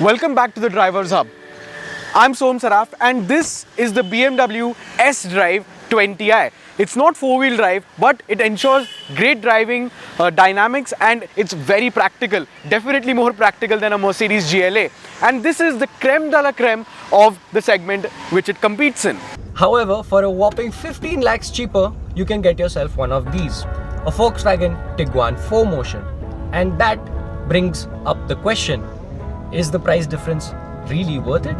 Welcome back to the Driver's Hub. I'm Som Saraf and this is the BMW SDrive 20i. It's not four-wheel drive, but it ensures great driving dynamics and it's very practical. Definitely more practical than a Mercedes GLA. And this is the creme de la creme of the segment which it competes in. However, for a whopping 15 lakhs cheaper, you can get yourself one of these, a Volkswagen Tiguan 4Motion. And that brings up the question, is the price difference really worth it?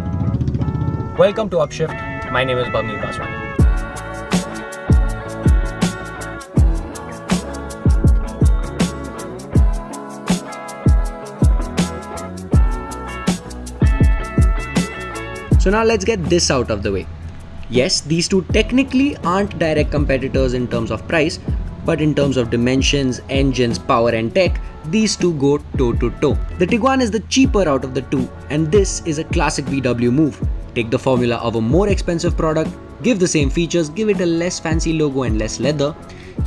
Welcome to Upshift. My name is Bhavni Baswani. So now let's get this out of the way. Yes, these two technically aren't direct competitors in terms of price, but in terms of dimensions, engines, power and tech, these two go toe to toe. The Tiguan is the cheaper out of the two, and this is a classic VW move. Take the formula of a more expensive product, give the same features, give it a less fancy logo and less leather.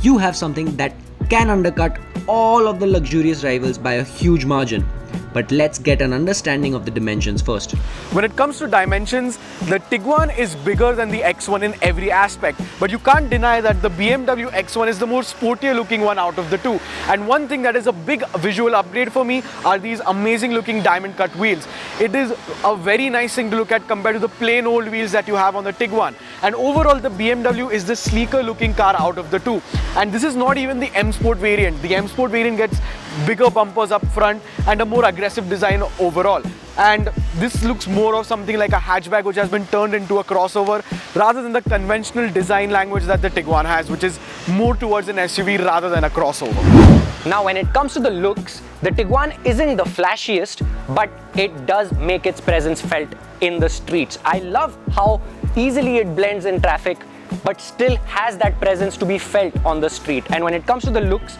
You have something that can undercut all of the luxurious rivals by a huge margin. But let's get an understanding of the dimensions first. When it comes to dimensions, the Tiguan is bigger than the X1 in every aspect. But you can't deny that the BMW X1 is the more sportier looking one out of the two. And one thing that is a big visual upgrade for me are these amazing looking diamond cut wheels. It is a very nice thing to look at compared to the plain old wheels that you have on the Tiguan. And overall, the BMW is the sleeker looking car out of the two. And this is not even the M Sport variant. The M Sport variant gets bigger bumpers up front and a more aggressive design overall. And this looks more of something like a hatchback which has been turned into a crossover rather than the conventional design language that the Tiguan has, which is more towards an SUV rather than a crossover. Now when it comes to the looks, the Tiguan isn't the flashiest, but it does make its presence felt in the streets. I love how easily it blends in traffic, but still has that presence to be felt on the street. And when it comes to the looks,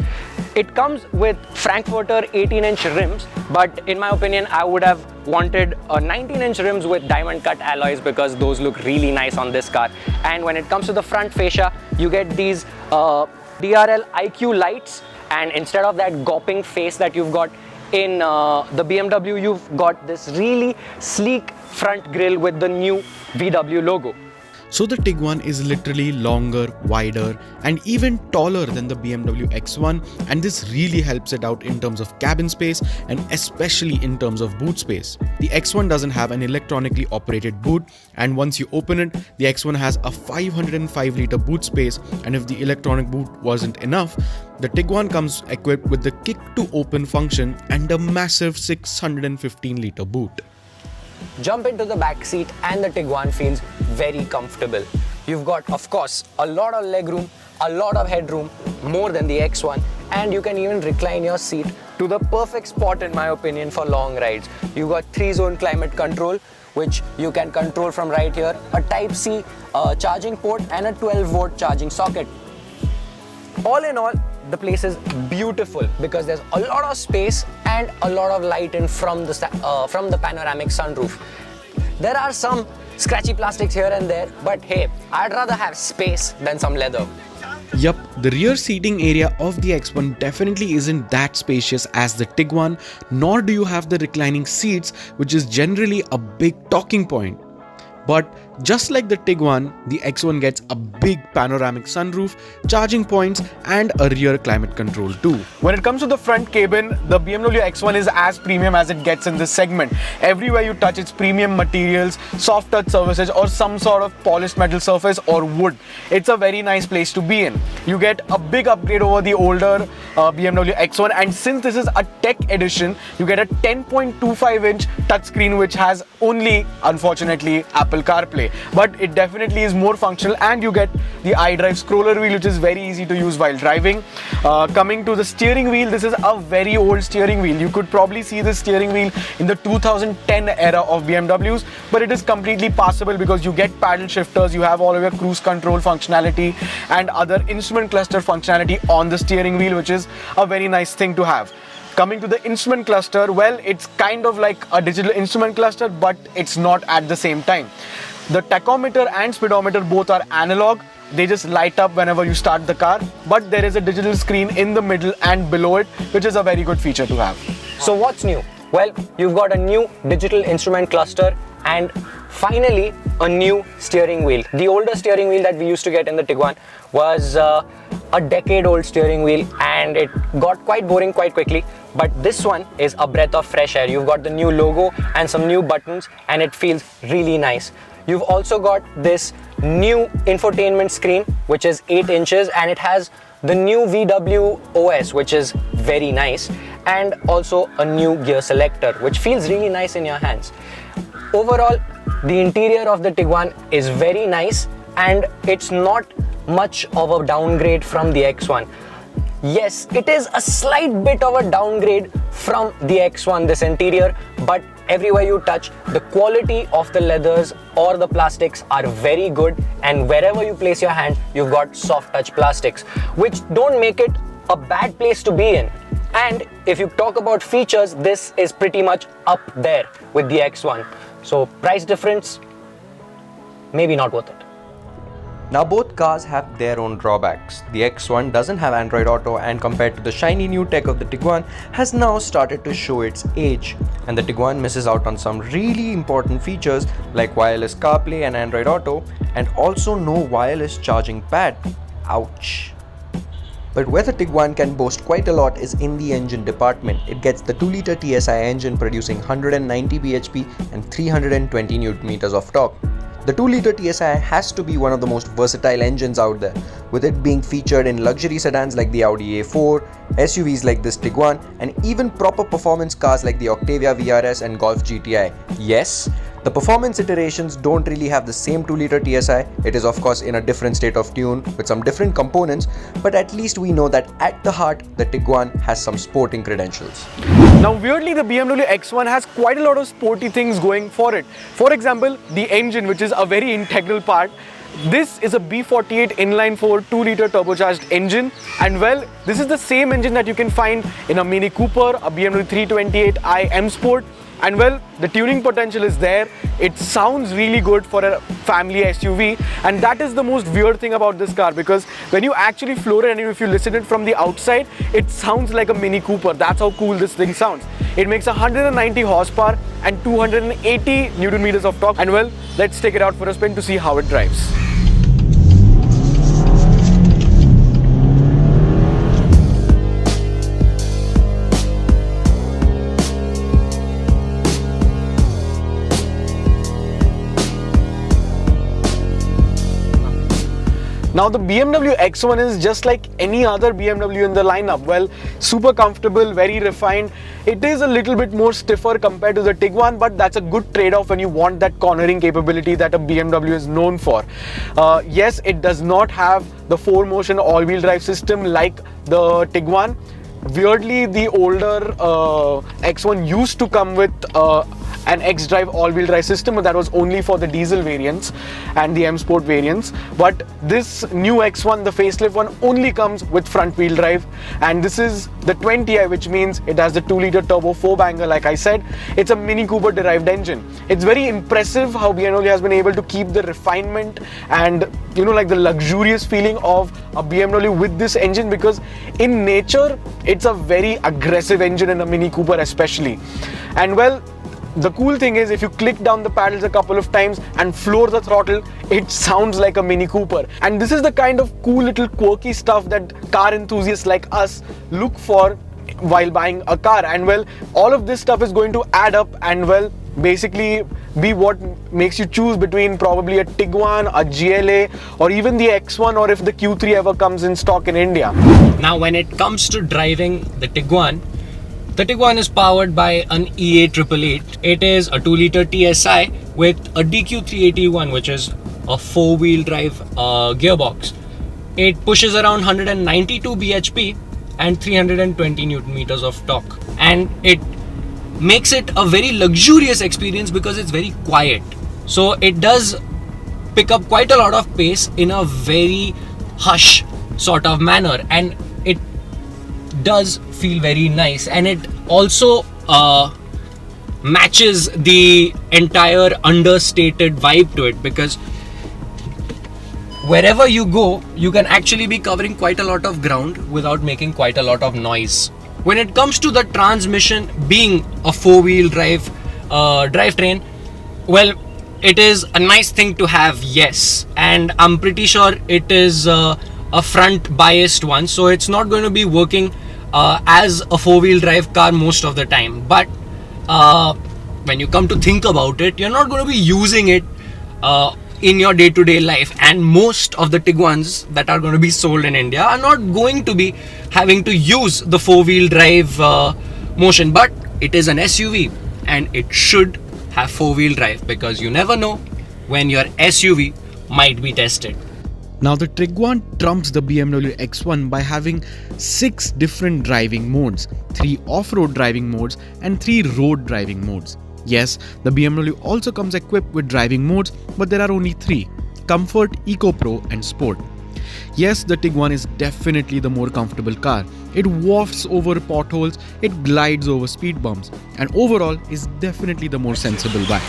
it comes with Frankfurter 18-inch rims, but in my opinion, I would have wanted a 19-inch rims with diamond cut alloys because those look really nice on this car. And when it comes to the front fascia, you get these DRL IQ lights, and instead of that gawping face that you've got in the BMW, you've got this really sleek front grille with the new VW logo. So the Tiguan is literally longer, wider and even taller than the BMW X1, and this really helps it out in terms of cabin space and especially in terms of boot space. The X1 doesn't have an electronically operated boot, and once you open it, the X1 has a 505 litre boot space, and if the electronic boot wasn't enough, the Tiguan comes equipped with the kick to open function and a massive 615 litre boot. Jump into the back seat and the Tiguan feels very comfortable. You've got, of course, a lot of legroom, a lot of headroom, more than the X1, and you can even recline your seat to the perfect spot in my opinion for long rides. You've got 3-zone climate control, which you can control from right here, a Type-C charging port and a 12-volt charging socket. All in all, the place is beautiful because there's a lot of space and a lot of light in from the panoramic sunroof. There are some scratchy plastics here and there, but hey, I'd rather have space than some leather. Yup, the rear seating area of the X1 definitely isn't that spacious as the Tiguan, nor do you have the reclining seats, which is generally a big talking point. But just like the Tiguan, the X1 gets a big panoramic sunroof, charging points and a rear climate control too. When it comes to the front cabin, the BMW X1 is as premium as it gets in this segment. Everywhere you touch, it's premium materials, soft touch surfaces or some sort of polished metal surface or wood. It's a very nice place to be in. You get a big upgrade over the older BMW X1, and since this is a tech edition, you get a 10.25-inch touchscreen which has only, unfortunately, Apple CarPlay. But it definitely is more functional, and you get the iDrive scroller wheel which is very easy to use while driving. Coming to the steering wheel, this is a very old steering wheel. You could probably see this steering wheel in the 2010 era of BMWs, but it is completely passable because you get paddle shifters, you have all of your cruise control functionality and other instrument cluster functionality on the steering wheel, which is a very nice thing to have. Coming to the instrument cluster, well, it's kind of like a digital instrument cluster, but it's not at the same time. The tachometer and speedometer both are analog. They just light up whenever you start the car, but there is a digital screen in the middle and below it, which is a very good feature to have. So what's new? Well, you've got a new digital instrument cluster and finally a new steering wheel. The older steering wheel that we used to get in the Tiguan was a decade-old steering wheel and it got quite boring quite quickly. But this one is a breath of fresh air. You've got the new logo and some new buttons and it feels really nice. You've also got this new infotainment screen which is 8 inches and it has the new VW OS which is very nice, and also a new gear selector which feels really nice in your hands. Overall, the interior of the Tiguan is very nice and it's not much of a downgrade from the X1. Yes, it is a slight bit of a downgrade from the X1, this interior, but everywhere you touch, the quality of the leathers or the plastics are very good, and wherever you place your hand, you've got soft touch plastics, which don't make it a bad place to be in. And if you talk about features, this is pretty much up there with the X1. So price difference, maybe not worth it. Now both cars have their own drawbacks. The X1 doesn't have Android Auto and compared to the shiny new tech of the Tiguan has now started to show its age. And the Tiguan misses out on some really important features like wireless CarPlay and Android Auto, and also no wireless charging pad. Ouch. But where the Tiguan can boast quite a lot is in the engine department. It gets the 2-liter TSI engine producing 190 bhp and 320 Nm of torque. The 2-liter TSI has to be one of the most versatile engines out there, with it being featured in luxury sedans like the Audi A4, SUVs like this Tiguan, and even proper performance cars like the Octavia VRS and Golf GTI. Yes, the performance iterations don't really have the same 2-liter TSI. It is of course in a different state of tune with some different components, but at least we know that at the heart, the Tiguan has some sporting credentials. Now weirdly, the BMW X1 has quite a lot of sporty things going for it. For example, the engine, which is a very integral part. This is a B48 inline-4 2-liter turbocharged engine, and well, this is the same engine that you can find in a Mini Cooper, a BMW 328i M Sport. And well, the tuning potential is there. It sounds really good for a family SUV, and that is the most weird thing about this car, because when you actually floor it and if you listen it from the outside, it sounds like a Mini Cooper. That's how cool this thing sounds. It makes 190 horsepower and 280 Newton meters of torque, and well, let's take it out for a spin to see how it drives. Now the BMW X1 is just like any other BMW in the lineup. Well, super comfortable, very refined. It is a little bit more stiffer compared to the Tiguan, but that's a good trade-off when you want that cornering capability that a BMW is known for. Yes, it does not have the 4-motion all-wheel drive system like the Tiguan. Weirdly, the older X1 used to come with an SDrive all-wheel drive system, but that was only for the diesel variants and the M Sport variants. But this new X1, the facelift one, only comes with front-wheel drive, and this is the 20i, which means it has the 2-liter turbo 4-banger. Like I said, it's a Mini Cooper derived engine. It's very impressive how BMW has been able to keep the refinement and, you know, like the luxurious feeling of a BMW with this engine, because in nature it's a very aggressive engine in a Mini Cooper especially. And well, the cool thing is, if you click down the pedals a couple of times and floor the throttle, it sounds like a Mini Cooper. And this is the kind of cool little quirky stuff that car enthusiasts like us look for while buying a car. And well, all of this stuff is going to add up and well, basically be what makes you choose between probably a Tiguan, a GLA, or even the X1, or if the Q3 ever comes in stock in India. Now when it comes to driving the Tiguan is powered by an EA888. It is a 2-liter TSI with a DQ381, which is a 4-wheel drive gearbox. It pushes around 192 bhp and 320 Newton meters of torque, and it makes it a very luxurious experience because it's very quiet. So it does pick up quite a lot of pace in a very hush sort of manner, and it does feel very nice, and it also matches the entire understated vibe to it, because wherever you go, you can actually be covering quite a lot of ground without making quite a lot of noise. when it comes to the transmission being a four-wheel drive drivetrain, well, it is a nice thing to have, yes, and I'm pretty sure it is a front biased one, so it's not going to be working as a four-wheel drive car most of the time. But when you come to think about it, you're not going to be using it in your day-to-day life, and most of the Tiguans that are going to be sold in India are not going to be having to use the four-wheel drive motion. But it is an SUV and it should have four-wheel drive, because you never know when your SUV might be tested. Now the Tiguan trumps the BMW X1 by having 6 different driving modes, 3 off-road driving modes and 3 road driving modes. Yes, the BMW also comes equipped with driving modes, but there are only 3: Comfort, Eco Pro and Sport. Yes, the Tiguan is definitely the more comfortable car. It wafts over potholes, it glides over speed bumps, and overall is definitely the more sensible buy.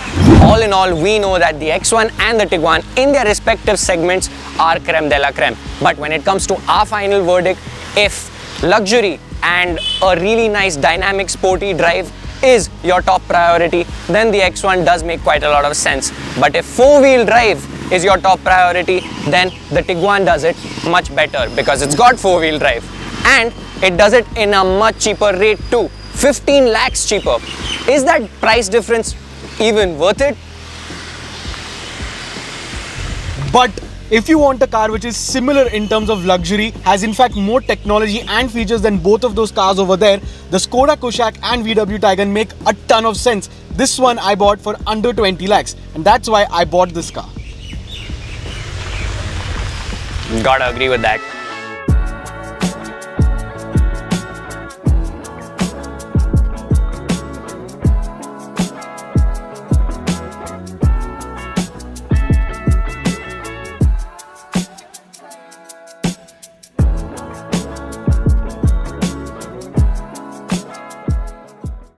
All in all, we know that the X1 and the Tiguan in their respective segments are creme de la creme. But when it comes to our final verdict, if luxury and a really nice dynamic sporty drive is your top priority, then the X1 does make quite a lot of sense. But if four-wheel drive is your top priority, then the Tiguan does it much better, because it's got four-wheel drive and it does it in a much cheaper rate too. 15 lakhs cheaper. Is that price difference even worth it? But if you want a car which is similar in terms of luxury, has in fact more technology and features than both of those cars over there, the Skoda Kushaq and VW Tiguan make a ton of sense. This one I bought for under 20 lakhs, and that's why I bought this car. Gotta agree with that.